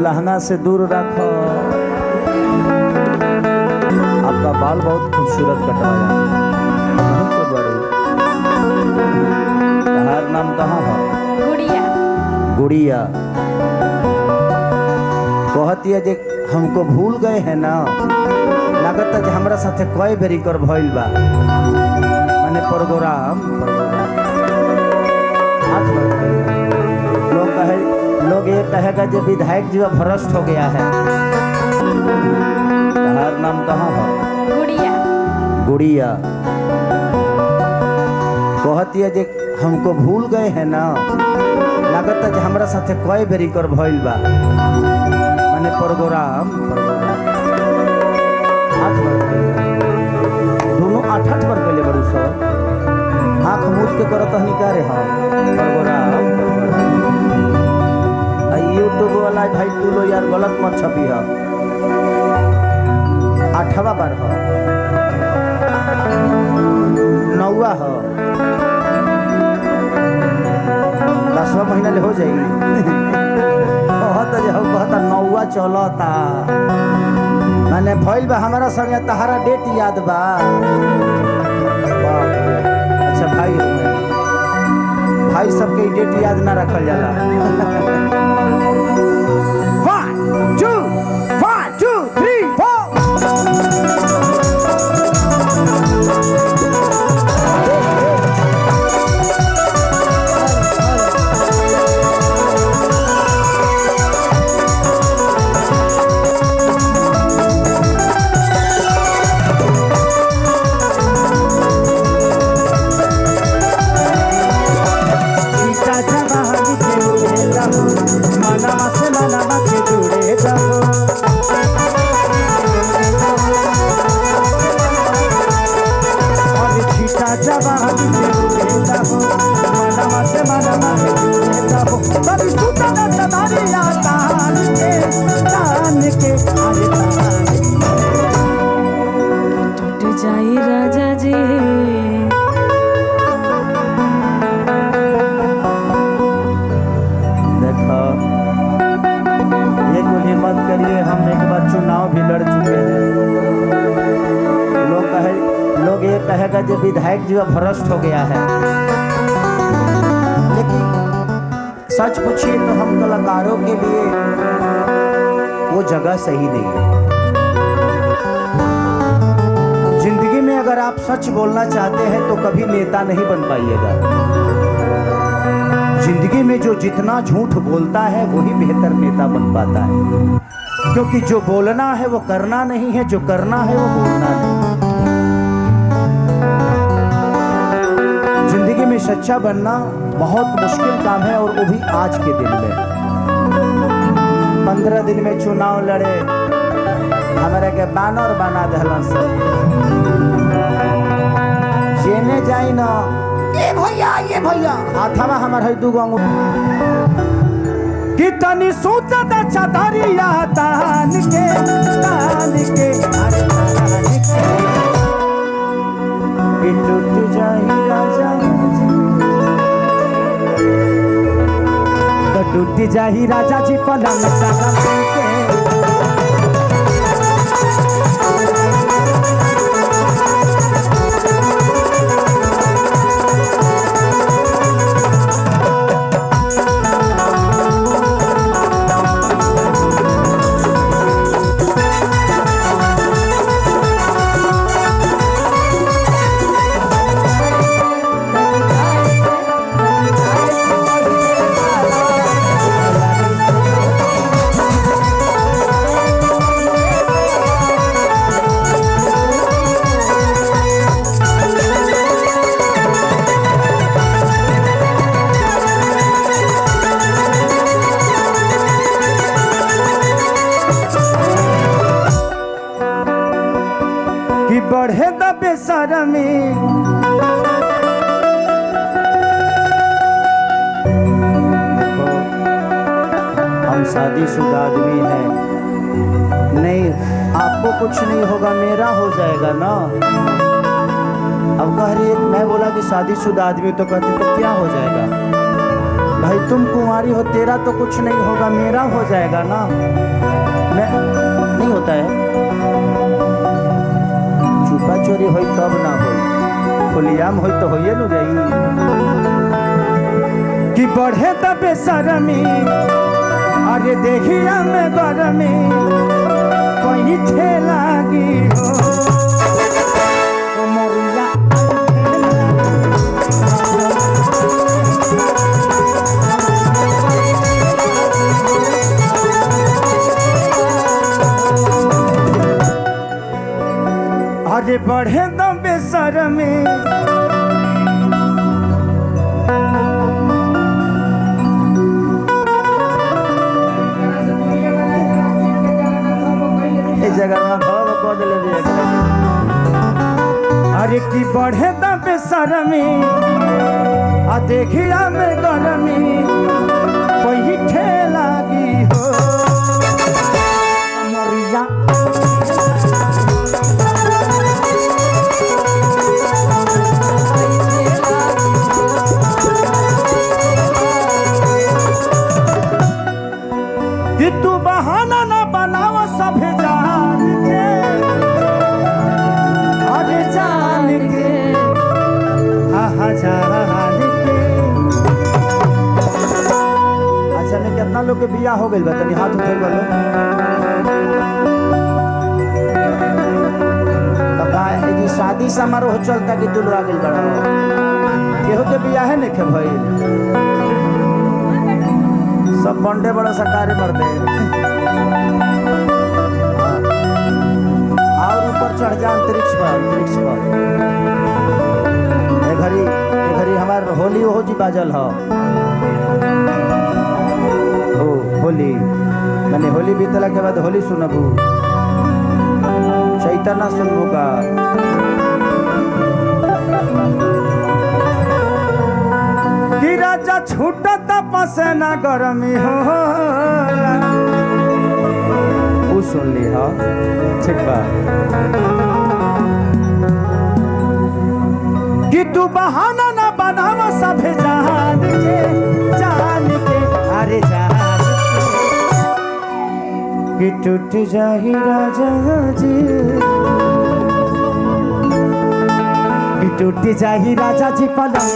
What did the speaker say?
लहंगा से दूर रखो। आपका बाल बहुत खूबसूरत कटवाया। बहुत बड़े। तुम्हारा नाम कहाँ है? गुड़िया। गुड़िया कहती है जे हमको भूल गए हैं ना, लागत है हमरा साथे कई बेरी कर भइल बा माने प्रोग्राम लोग ये कहेगा जो विधायक जी भ्रष्ट हो गया है। तुम्हारा नाम कहाँ है? गुड़िया। गुड़िया कहती है जे हमको भूल गए हैं ना, लागत है हमरा साथे कई बेरी कर भइल बा माने प्रोग्राम दोनों 8-8 बार पहले बड़ू सब आँख मूद के करत निकारे हम यूट्यूब वाला भाई तू लो यार गलत मत छपी है। 8वां बार है 9वां है 10वां महीना ले हो जाएगी। कहता 9वां चलता माने भइल बा हमारा संगे तहारा डेट याद बा। अच्छा भाई हो भाई सबके डेट याद ना रखल जाला। 1 2 1 2 3 4 राजा जी देखो ये गोली मत करिए, हम एक बार चुनाव भी लड़ चुके हैं। लोग ये कहेगा जो विधायक जी भ्रष्ट हो गया है, लेकिन सच पूछिए तो हम कलाकारों के लिए वो जगह सही नहीं है। जिंदगी में अगर आप सच बोलना चाहते हैं तो कभी नेता नहीं बन पाइएगा। जिंदगी में जो जितना झूठ बोलता है वही बेहतर नेता बन पाता है, क्योंकि जो बोलना है वो करना नहीं है, जो करना है वो बोलना नहीं। जिंदगी में सच्चा बनना बहुत मुश्किल काम है, और वो भी आज के दिन में। 15 दिन में चुनाव लड़े, हमारे के बानर बना दहलन से जेने जाई ना ये भैया हाथवा हमार है दूगो कितनी सूतत चदरिया तान के टूट जाई राजा तो टूट जाई राजा जी पलंग साला के। बढ़े दबे शर्मी हम शादीशुदा आदमी हैं, नहीं आपको कुछ नहीं होगा मेरा हो जाएगा ना। अब कह रही है, मैं बोला कि शादीशुदा आदमी, तो कहती तो क्या हो जाएगा। भाई तुम कुंवारी हो, तेरा तो कुछ नहीं होगा, मेरा हो जाएगा ना। मैं नहीं होता है, छुपा चोरी हो तब ना हो, खुलियाम हो तो होइए न जाई कि बढ़े तब शरमी, अरे देखिया में गरमी कहीं ठेलागी हो मोरिया। अरे बढ़े तो बेशरमी, जगह अरे की बढ़े तो बेशरमी, आ देखिया में गरमी कोई ठेलागी हो मोरिया। कि तू बहाना ना बनावा सब जान के, अरे जान के, हाँ जान के। अच्छा में कितना लोग के बियाह हो गइल बा, तनी हाथ उठाई बोलो। तका एजी शादी समारोह चलता कि तू लोग आगिल बड़ा हो, केहू के बियाह है ने के भइल, सब बंडे बड़ा सकारे मर दे और ऊपर चढ़ जा अंतरिक्ष पर। ए घड़ी हमार होली हो जी बाजल हो, ओ होली मैंने होली बीतला के बाद होली सुनबू, चैतना सुनबू का। कि राजा छूटत पसेना गरमी हो, वो सुन ली हा, ठीक बा। कि तू बहाना ना बनावा सब जान के, अरे जान के। कि टूट जाही राजा जी, कि टूट जाही राजा जी पलंग